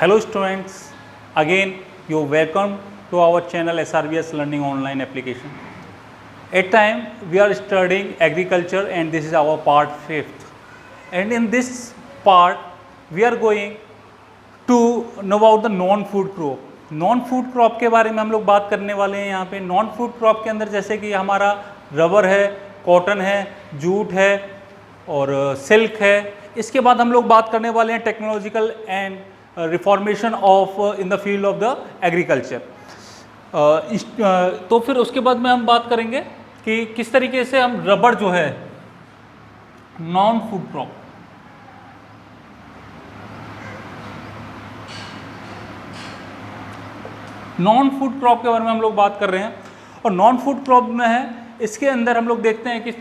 Hello students, again you welcome to our channel SRBS Learning Online Application. At time we are studying agriculture and this is our part 5th. And in this part we are going to know about the non-food crop. Non-food crop के बारे में हम लोग बात करने वाले हैं यहाँ पे. Non-food crop के अंदर जैसे कि हमारा रबर है, कॉटन है, जूट है और सिल्क है. इसके बाद हम लोग बात करने वाले हैं technological and reformation of in the field of the agriculture. तो फिर उसके बाद में हम बात करेंगे कि किस तरीके से हम रबर जो है non food crop, non food crop के बारे में हम लोग बात कर रहे हैं. और नॉन फूड क्रॉप में है, इसके अंदर हम लोग देखते हैं कि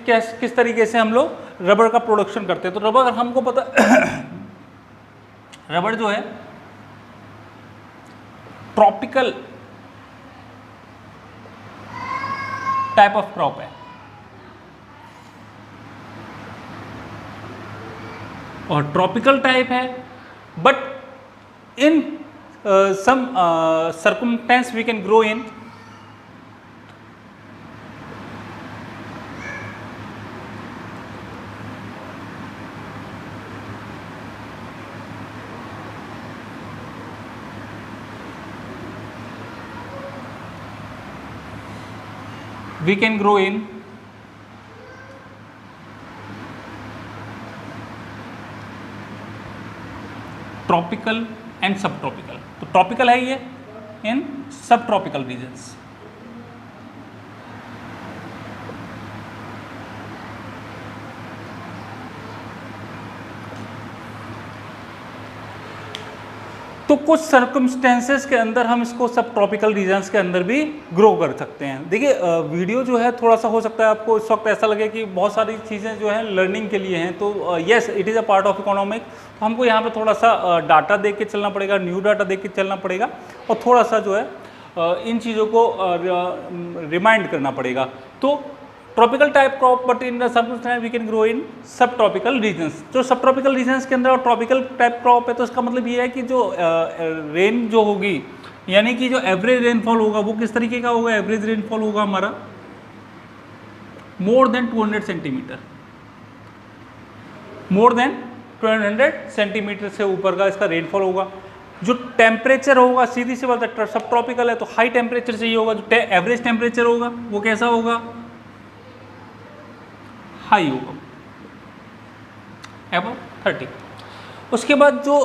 किस तरीके से हम लोग रबर का प्रोडक्शन करते हैं. तो रबर हमको पता रबर जो है ट्रॉपिकल टाइप ऑफ क्रॉप है और ट्रॉपिकल टाइप है, but in some circumstance we can grow in tropical and सब ट्रॉपिकल. तो ट्रॉपिकल है ये इन सब ट्रॉपिकल रीजन्स. तो कुछ सर्कमस्टेंसेस के अंदर हम इसको सब ट्रॉपिकल रीजन्स के अंदर भी ग्रो कर सकते हैं. देखिए वीडियो जो है थोड़ा सा हो सकता है आपको इस वक्त ऐसा लगे कि बहुत सारी चीज़ें जो है लर्निंग के लिए हैं. तो yes, it is a part of economic. तो हमको यहाँ पे थोड़ा सा डाटा देख के चलना पड़ेगा, न्यू डाटा देख के चलना पड़ेगा और थोड़ा सा जो है इन चीज़ों को रिमाइंड करना पड़ेगा. तो tropical type crop but in the circumstances we can grow in subtropical regions. जो सब ट्रॉपिकल रीजन्स के अंदर और ट्रॉपिकल टाइप क्रॉप है, तो इसका मतलब ये है कि जो रेन जो होगी, यानी कि जो एवरेज रेनफॉल होगा वो किस तरीके का होगा. एवरेज रेनफॉल होगा हमारा more than 200 centimetre, more than 200 centimetre से ऊपर का इसका रेनफॉल होगा. जो टेम्परेचर होगा, सीधी सी बात है, सब ट्रॉपिकल है तो हाई टेम्परेचर चाहिए होगा. जो एवरेज टेम्परेचर होगा वो कैसा होगा, हाई होगा, अबव 30. उसके बाद जो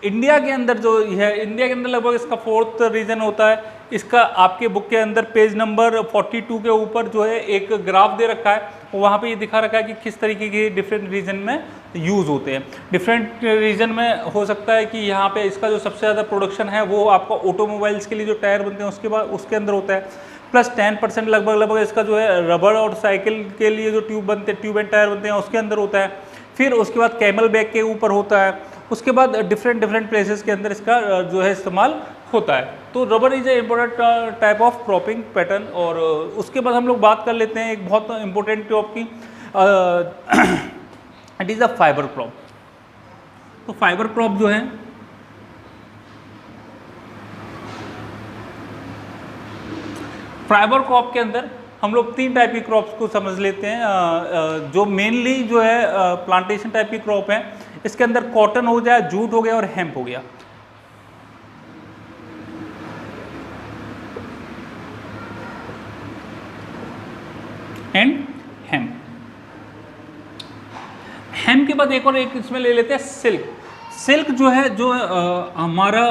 इंडिया के अंदर जो है, इंडिया के अंदर लगभग इसका 4th रीजन होता है. इसका आपके बुक के अंदर पेज नंबर 42 के ऊपर जो है एक ग्राफ दे रखा है. वहाँ पे ये दिखा रखा है कि किस तरीके के डिफरेंट रीजन में यूज़ होते हैं. डिफरेंट रीजन में हो सकता है कि यहाँ पे इसका जो सबसे ज़्यादा प्रोडक्शन है वो आपका ऑटोमोबाइल्स के लिए जो टायर बनते हैं उसके बाद उसके अंदर होता है. प्लस 10% लगभग इसका जो है रबर और साइकिल के लिए जो ट्यूब एंड टायर बनते हैं उसके अंदर होता है. फिर उसके बाद कैमल बैग के ऊपर होता है. उसके बाद डिफरेंट प्लेसेस के अंदर इसका जो है इस्तेमाल होता है. तो rubber is a important type of cropping pattern. और उसके बाद हम लोग बात कर लेते हैं एक बहुत इम्पोर्टेंट क्रॉप की, it is a fibre crop. तो फाइबर क्रॉप जो है फाइबर क्रॉप के अंदर हम लोग 3 टाइप की क्रॉप्स को समझ लेते हैं. जो मेनली जो है प्लांटेशन टाइप की क्रॉप है. इसके अंदर कॉटन हो जाए, जूट हो गया और हेम्प हो गया. And hemp. हेम्प के बाद एक और एक इसमें ले लेते हैं सिल्क. सिल्क जो है जो हमारा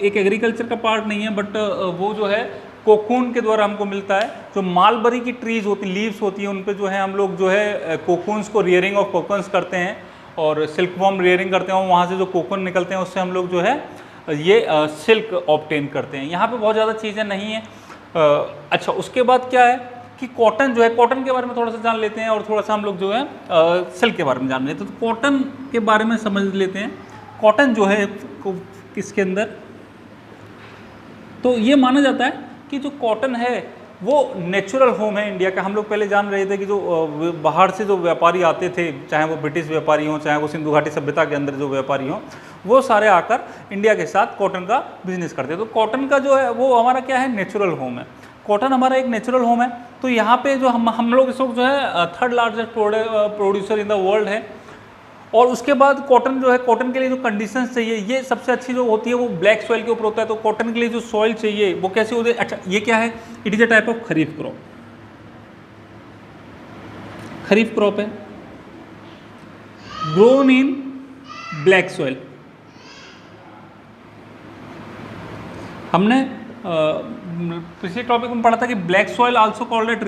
एक एग्रीकल्चर का पार्ट नहीं है, बट वो जो है कोकून के द्वारा हमको मिलता है. जो मालबरी की ट्रीज होती, लीव्स होती हैं, उन पे जो है हम लोग जो है कोकून्स को रियरिंग ऑफ कोकून्स करते हैं और सिल्क वॉर्म रियरिंग करते हैं. वहाँ से जो कोकून निकलते हैं उससे हम लोग जो है ये सिल्क ऑब्टेन करते हैं. यहाँ पे बहुत ज़्यादा चीज़ें नहीं हैं. अच्छा, उसके बाद क्या है कि कॉटन जो है, कॉटन के बारे में थोड़ा सा जान लेते हैं और थोड़ा सा हम लोग जो है सिल्क के बारे में जान लेते हैं. तो कॉटन के बारे में समझ लेते हैं. कॉटन जो है इसके अंदर तो ये माना जाता है कि जो कॉटन है वो नेचुरल होम है इंडिया का। हम लोग पहले जान रहे थे कि जो बाहर से जो व्यापारी आते थे, चाहे वो ब्रिटिश व्यापारी हों, चाहे वो सिंधु घाटी सभ्यता के अंदर जो व्यापारी हों, वो सारे आकर इंडिया के साथ कॉटन का बिजनेस करते हैं। तो कॉटन का जो है वो हमारा क्या है, नेचुरल होम है। कॉटन हमारा एक नेचुरल होम है। तो यहाँ पे जो हम लोग इस वक्त जो है third largest producer in the world है। और उसके बाद कॉटन जो है, कॉटन के लिए जो कंडीशंस चाहिए, ये सबसे अच्छी जो होती है वो ब्लैक सॉइल के ऊपर होता है। तो कॉटन के लिए जो सॉइल चाहिए वो कैसी होती है, अच्छा ये क्या है, it is a type of kharif crop. Kharif crop है, ग्रोन इन ब्लैक सॉइल। हमने पिछले टॉपिक में पढ़ा था कि black soil also called eight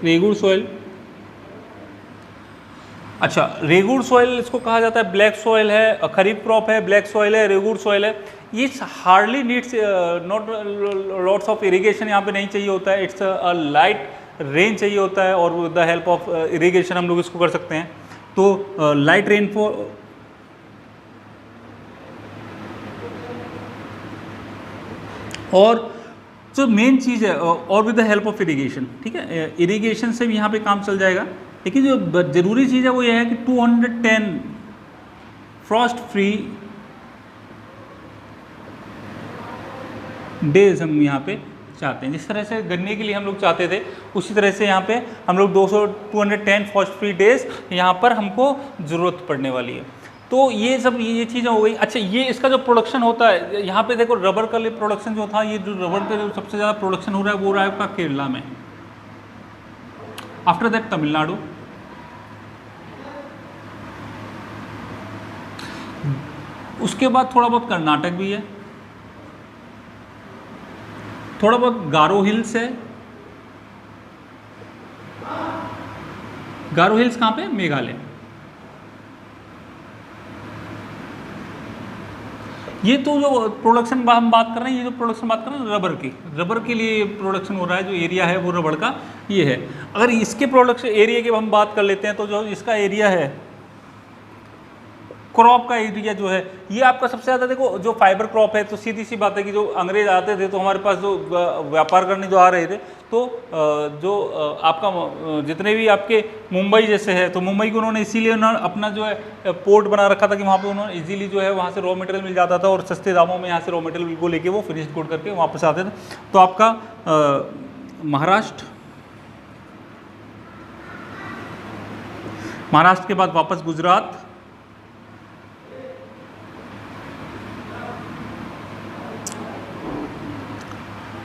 रेगूर सॉइल। अच्छा, रेगूर सॉइल इसको कहा जाता है, ब्लैक सॉइल है, खरीफ क्रॉप है, ब्लैक सॉइल है, रेगूर सॉइल है। ये hardly needs not lots of irrigation यहाँ पे नहीं चाहिए होता है। इट्स अ लाइट रेन चाहिए होता है और with the help of irrigation हम लोग इसको कर सकते हैं। तो लाइट रेनफॉल और जो मेन चीज़ है, और with the help of irrigation, ठीक है, इरिगेशन से भी यहाँ पे काम चल जाएगा। लेकिन जो ज़रूरी चीज़ है वो ये है कि 210 फ्रॉस्ट फ्री डेज हम यहाँ पे चाहते हैं। जिस तरह से गन्ने के लिए हम लोग चाहते थे, उसी तरह से यहाँ पे हम लोग 210 फ्रॉस्ट फ्री डेज यहाँ पर हमको ज़रूरत पड़ने वाली है। तो ये सब ये चीज़ें हो गई। अच्छा, ये इसका जो प्रोडक्शन होता है, यहाँ पे देखो रबर का प्रोडक्शन जो था, ये जो रबर का जो सबसे ज़्यादा प्रोडक्शन हो रहा है वो रहा है आपका केरला में, आफ्टर दैट तमिलनाडु, उसके बाद थोड़ा बहुत कर्नाटक भी है, थोड़ा बहुत गारो हिल्स है। गारो हिल्स कहाँ पे, मेघालय। ये तो जो प्रोडक्शन हम बात कर रहे हैं, ये जो प्रोडक्शन बात कर रहे हैं रबर की, रबर के लिए प्रोडक्शन हो रहा है, जो एरिया है वो रबर का ये है। अगर इसके प्रोडक्शन एरिया की हम बात कर लेते हैं, तो जो इसका एरिया है, क्रॉप का एरिया जो है, ये आपका सबसे ज़्यादा देखो जो फाइबर क्रॉप है। तो सीधी सी बात है कि जो अंग्रेज आते थे तो हमारे पास जो व्यापार करने जो आ रहे थे, तो जो आपका जितने भी आपके मुंबई जैसे है, तो मुंबई को उन्होंने इसीलिए अपना जो है पोर्ट बना रखा था कि वहाँ पे उन्होंने इजीली जो है वहाँ से रॉ मटेरियल मिल जाता था और सस्ते दामों में यहाँ से रॉ मटेरियल को लेके वो फिनिश्ड गुड करके वापस आते थे। तो आपका महाराष्ट्र के बाद वापस गुजरात,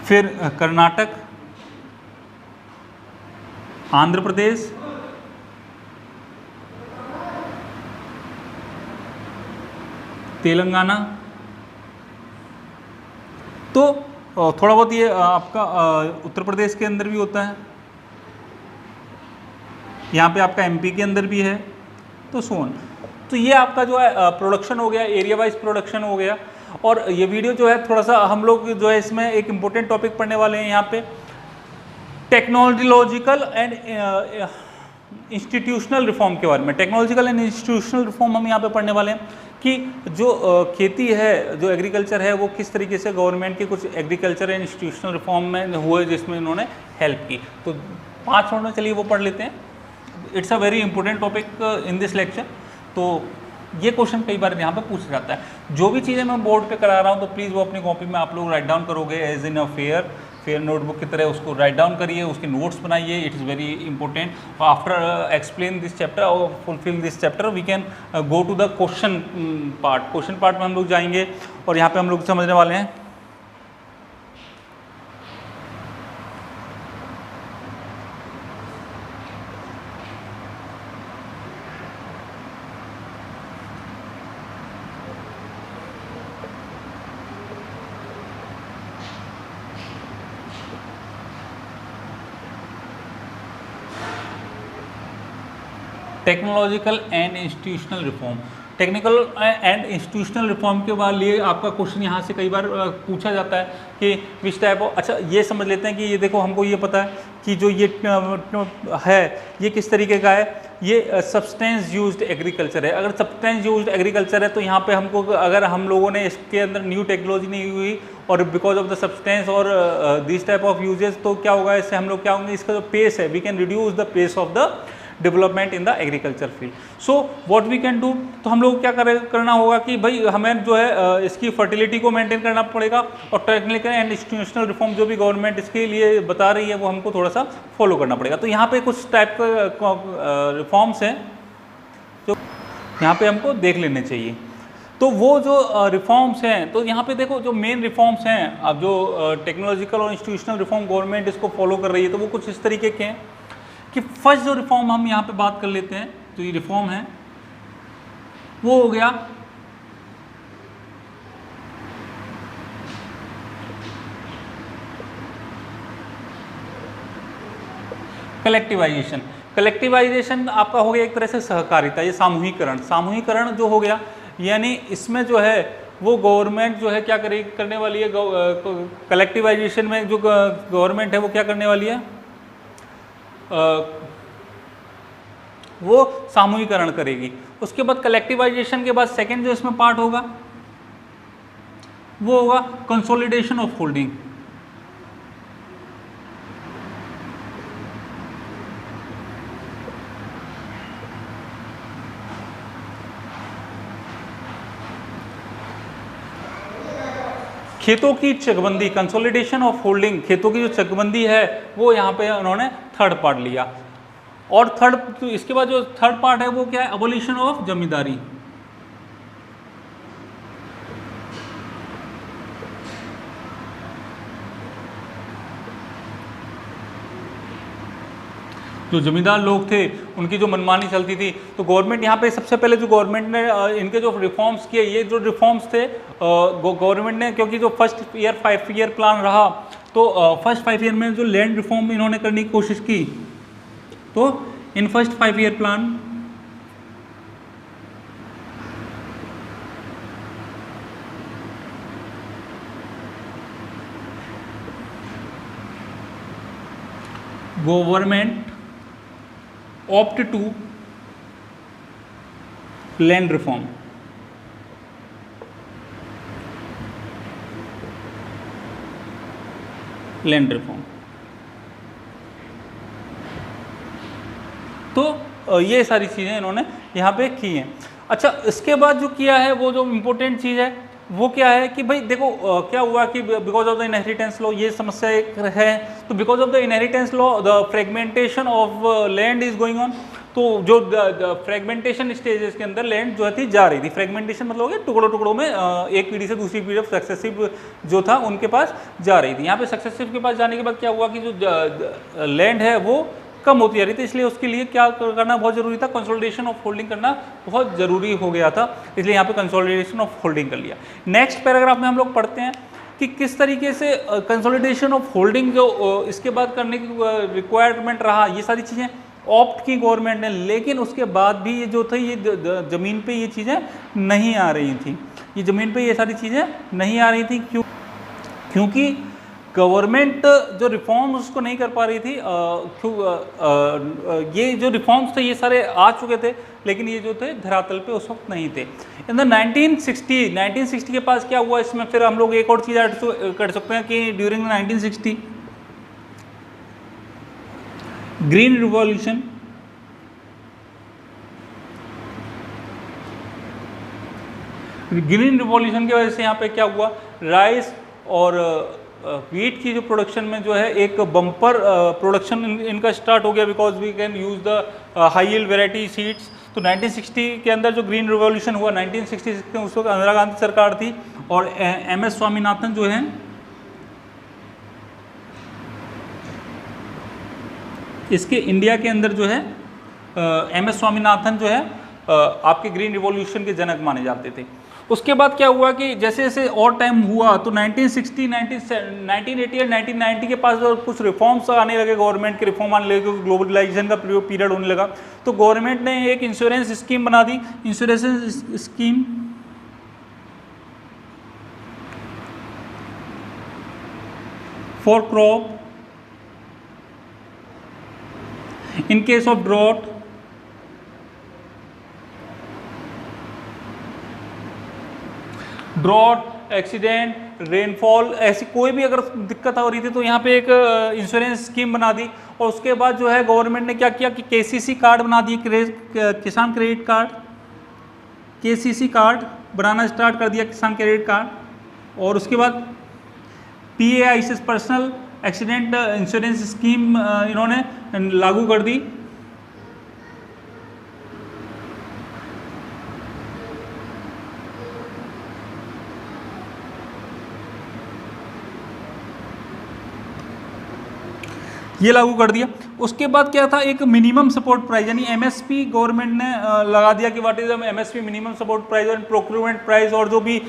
फिर कर्नाटक, आंध्र प्रदेश, तेलंगाना। तो थोड़ा बहुत ये आपका उत्तर प्रदेश के अंदर भी होता है, यहाँ पे आपका एमपी के अंदर भी है, तो सोन। तो ये आपका जो है प्रोडक्शन हो गया, एरिया वाइज प्रोडक्शन हो गया। और ये वीडियो जो है थोड़ा सा हम लोग जो है इसमें एक इम्पोर्टेंट टॉपिक पढ़ने वाले हैं यहाँ पे, टेक्नोलॉजिकल एंड इंस्टीट्यूशनल रिफॉर्म के बारे में। टेक्नोलॉजिकल एंड इंस्टीट्यूशनल रिफॉर्म हम यहाँ पे पढ़ने वाले हैं कि जो खेती है, जो एग्रीकल्चर है, वो किस तरीके से गवर्नमेंट के कुछ एग्रीकल्चर एंड इंस्टीट्यूशनल रिफॉर्म में हुए जिसमें इन्होंने हेल्प की। तो 5 मिनट में चलिए वो पढ़ लेते हैं। It's a very important topic in this lecture. तो ये क्वेश्चन कई बार यहाँ पे पूछा जाता है। जो भी चीज़ें मैं बोर्ड पे करा रहा हूँ, तो प्लीज़ वो अपनी कॉपी में आप लोग राइट डाउन करोगे as in a fair notebook की तरह उसको राइट डाउन करिए, उसके नोट्स बनाइए। It is very important. After explain this chapter और fulfil this chapter we can go to the question part. Question part में हम लोग जाएंगे और यहाँ पे हम लोग समझने वाले हैं technological and institutional reform. Technical and institutional reform के बाद लिए आपका क्वेश्चन यहाँ से कई बार पूछा जाता है कि विच टाइप ऑफ। अच्छा, ये समझ लेते हैं कि ये देखो हमको ये पता है कि जो ये है ये किस तरीके का है। ये सब्सटेंस यूज्ड एग्रीकल्चर है। अगर सब्सटेंस यूज्ड एग्रीकल्चर है तो यहाँ पे हमको, अगर हम लोगों ने इसके अंदर न्यू टेक्नोलॉजी नहीं हुई और बिकॉज ऑफ द सब्सटेंस और दिस टाइप ऑफ यूजेस, तो क्या होगा, इससे हम लोग क्या होंगे, इसका जो पेस है, we can reduce the pace of the development in the agriculture field. So what we can do, तो हम लोग क्या करना होगा कि भाई हमें जो है इसकी फर्टिलिटी को मेंटेन करना पड़ेगा, और टेक्निकल एंड इंस्टीट्यूशनल रिफॉर्म जो भी गवर्नमेंट इसके लिए बता रही है वो हमको थोड़ा सा फॉलो करना पड़ेगा। तो यहाँ पे कुछ टाइप का रिफॉर्म्स हैं जो यहाँ पे हमको देख लेने चाहिए। तो वो जो रिफॉर्म्स हैं, तो यहाँ पे देखो जो मेन रिफॉर्म्स हैं, अब जो टेक्नोलॉजिकल और इंस्टीट्यूशनल रिफॉर्म गवर्नमेंट इसको फॉलो कर रही है, तो वो कुछ इस तरीके के हैं कि फर्स्ट जो रिफॉर्म हम यहाँ पे बात कर लेते हैं, तो ये रिफॉर्म है वो हो गया कलेक्टिवाइजेशन। कलेक्टिवाइजेशन आपका हो गया एक तरह से सहकारिता, ये सामूहिकरण। सामूहिकरण जो हो गया, यानी इसमें जो है वो गवर्नमेंट जो है क्या करने वाली है, कलेक्टिवाइजेशन में जो गवर्नमेंट है वो क्या करने वाली है, वो सामूहिकरण करेगी। उसके बाद कलेक्टिवाइजेशन के बाद सेकंड जो इसमें पार्ट होगा वो होगा कंसोलिडेशन ऑफ होल्डिंग। खेतों की चकबंदी, कंसोलिडेशन ऑफ होल्डिंग, खेतों की जो चकबंदी है वो यहाँ पे उन्होंने थर्ड पार्ट लिया। और थर्ड, इसके बाद जो थर्ड पार्ट है वो क्या है, अबोलिशन ऑफ जमींदारी। जो जमींदार लोग थे उनकी जो मनमानी चलती थी, तो गवर्नमेंट यहाँ पे सबसे पहले जो गवर्नमेंट ने इनके जो रिफॉर्म्स किए, ये जो रिफॉर्म्स थे गवर्नमेंट ने, क्योंकि जो फर्स्ट ईयर 5 ईयर प्लान रहा, तो फर्स्ट 5 ईयर में जो लैंड रिफॉर्म इन्होंने करने की कोशिश की, तो in first 5 year plan government opt to land reform। Land reform, तो ये सारी चीज़ें इन्होंने यहाँ पे की हैं। अच्छा, इसके बाद जो किया है वो जो इम्पोर्टेंट चीज़ है वो क्या है कि भाई देखो क्या हुआ कि because of the inheritance law, ये समस्या एक है, तो because of the inheritance law the fragmentation of land is going on. तो जो फ्रेगमेंटेशन स्टेजेस के अंदर लैंड जो थी जा रही थी, फ्रेगमेंटेशन मतलब हो गया टुकड़ों टुकड़ों में, एक पीढ़ी से दूसरी पीढ़ी सक्सेसिव जो था उनके पास जा रही थी। यहाँ पे सक्सेसिव के पास जाने के बाद क्या हुआ कि जो लैंड है वो कम होती जा रही थी, इसलिए उसके लिए क्या करना बहुत जरूरी था, कंसोलिडेशन ऑफ होल्डिंग करना बहुत जरूरी हो गया था, इसलिए यहाँ पे कंसोलिडेशन ऑफ होल्डिंग कर लिया। नेक्स्ट पैराग्राफ में हम लोग पढ़ते हैं कि किस तरीके से कंसोलिडेशन ऑफ होल्डिंग जो इसके बाद करने की रिक्वायरमेंट रहा, ये सारी चीज़ें ऑप्ट की गवर्नमेंट ने, लेकिन उसके बाद भी ये जो थी ये ज़मीन पे ये चीज़ें नहीं आ रही थी, ये ज़मीन पे ये सारी चीज़ें नहीं आ रही थी। क्योंकि गवर्नमेंट जो रिफॉर्म्स उसको नहीं कर पा रही थी, ये जो रिफॉर्म्स थे ये सारे आ चुके थे, लेकिन ये जो थे धरातल पे उस वक्त नहीं थे। इन द 1960 के पास क्या हुआ, इसमें फिर हम लोग एक और चीज़ ऐड कर सकते हैं कि during 1960 green revolution, green revolution की वजह से यहाँ पे क्या हुआ, राइस और वीट की जो प्रोडक्शन में जो है एक बम्पर प्रोडक्शन इनका स्टार्ट हो गया, because we can use the high yield variety seeds. तो 1960 के अंदर जो ग्रीन रिवॉल्यूशन हुआ, 1966 में उस वक्त इंदिरा गांधी सरकार थी, और MS स्वामीनाथन जो है इसके इंडिया के अंदर जो है MS स्वामीनाथन जो है आपके ग्रीन रिवॉल्यूशन के जनक माने जाते थे। उसके बाद क्या हुआ कि जैसे जैसे और टाइम हुआ तो 1960, 1980 और 1990 के पास जो कुछ रिफॉर्म्स आने लगे, गवर्नमेंट के रिफॉर्म आने लगे, क्योंकि ग्लोबलाइजेशन का पीरियड होने लगा, तो गवर्नमेंट ने एक इंश्योरेंस स्कीम बना दी, insurance scheme for crop in case of drought, accident, rainfall, ऐसी कोई भी अगर दिक्कत हो रही थी तो यहाँ पे एक इंश्योरेंस स्कीम बना दी, और उसके बाद जो है गवर्नमेंट ने क्या किया कि केसीसी कार्ड बना दिए, किसान क्रेडिट कार्ड, केसीसी कार्ड बनाना स्टार्ट कर दिया, किसान क्रेडिट कार्ड। और उसके बाद PAIS personal accident insurance scheme इन्होंने लागू कर दी। ये लागू कर दिया। उसके बाद क्या था, एक मिनिमम सपोर्ट प्राइस यानी MSP गवर्नमेंट ने लगा दिया कि what is MSP minimum support price और प्रोक्यूरमेंट प्राइस और जो भी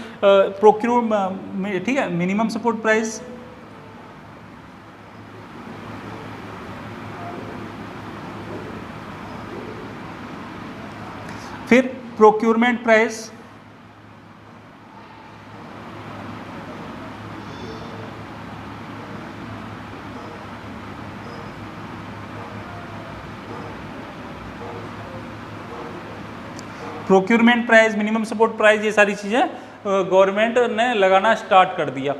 ठीक है, मिनिमम सपोर्ट प्राइस, फिर procurement price, procurement price, minimum support price, ये सारी चीज़ें गवर्नमेंट ने लगाना स्टार्ट कर दिया।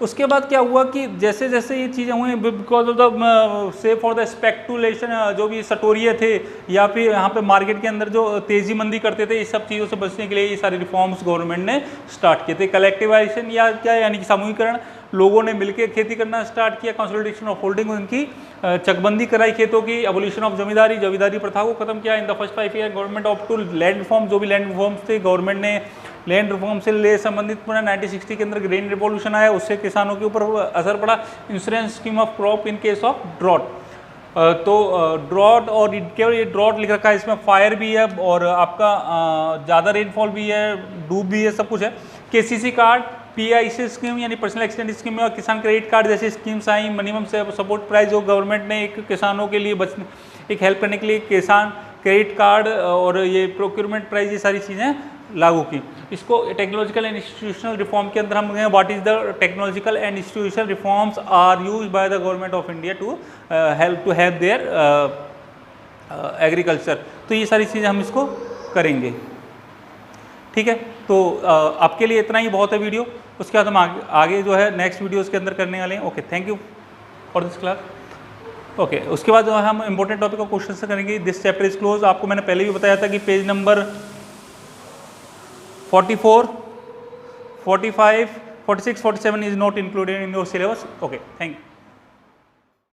उसके बाद क्या हुआ कि जैसे जैसे ये चीज़ें हुई, बिकॉज ऑफ द से फॉर द स्पेक्टुलेशन, जो भी सटोरिये थे या फिर यहाँ पे मार्केट के अंदर जो तेजी मंदी करते थे, इस सब चीज़ों से बचने के लिए ये सारे रिफॉर्म्स गवर्नमेंट ने स्टार्ट किए थे। कलेक्टिवाइजेशन या क्या यानी कि सामूहिकरण, लोगों ने मिलकर खेती करना स्टार्ट किया, कंसोलिडेशन ऑफ होल्डिंग, उनकी चकबंदी कराई खेतों की, एबोलिशन ऑफ जमींदारी प्रथा को खत्म किया। In the first 5 year government of to land reform, जो भी लैंड रिफॉर्म्स थे गवर्नमेंट ने लैंड रिफॉर्म से ले संबंधित पूरा 1960 के अंदर ग्रेन रिवॉल्यूशन आया, उससे किसानों के ऊपर असर पड़ा। Insurance scheme of crop in case of drought, तो ड्रॉट और केवल ये ड्रॉट लिख रखा है, इसमें फायर भी है और आपका ज़्यादा रेनफॉल भी है, डूब भी है, सब कुछ है। KCC कार्ड, PAIS स्कीम यानी पर्सनल एक्सीडेंट स्कीम और किसान क्रेडिट कार्ड जैसी स्कीम्स आई। मिनिमम सपोर्ट प्राइस जो गवर्नमेंट ने एक किसानों के लिए बचने, एक हेल्प करने के लिए किसान क्रेडिट कार्ड और ये प्रोक्यूरमेंट प्राइस, ये सारी चीज़ें लागू की। इसको टेक्नोलॉजिकल एंड इंस्टीट्यूशनल रिफॉर्म के अंदर हम गए, what is the technological and institutional reforms are used by the government of India to help their agriculture. तो ये सारी चीज़ें हम इसको करेंगे, ठीक है। तो आपके लिए इतना ही बहुत है वीडियो, उसके बाद हम आगे जो है नेक्स्ट वीडियोज़ के अंदर करने वाले हैं। Okay, thank you for this class. Okay, उसके बाद जो है हम इंपॉर्टेंट टॉपिक का क्वेश्चन से करेंगे। This chapter is close. आपको मैंने पहले भी बताया था कि page number 44, 45, 46, 47 is not included in your syllabus. Okay, thank you.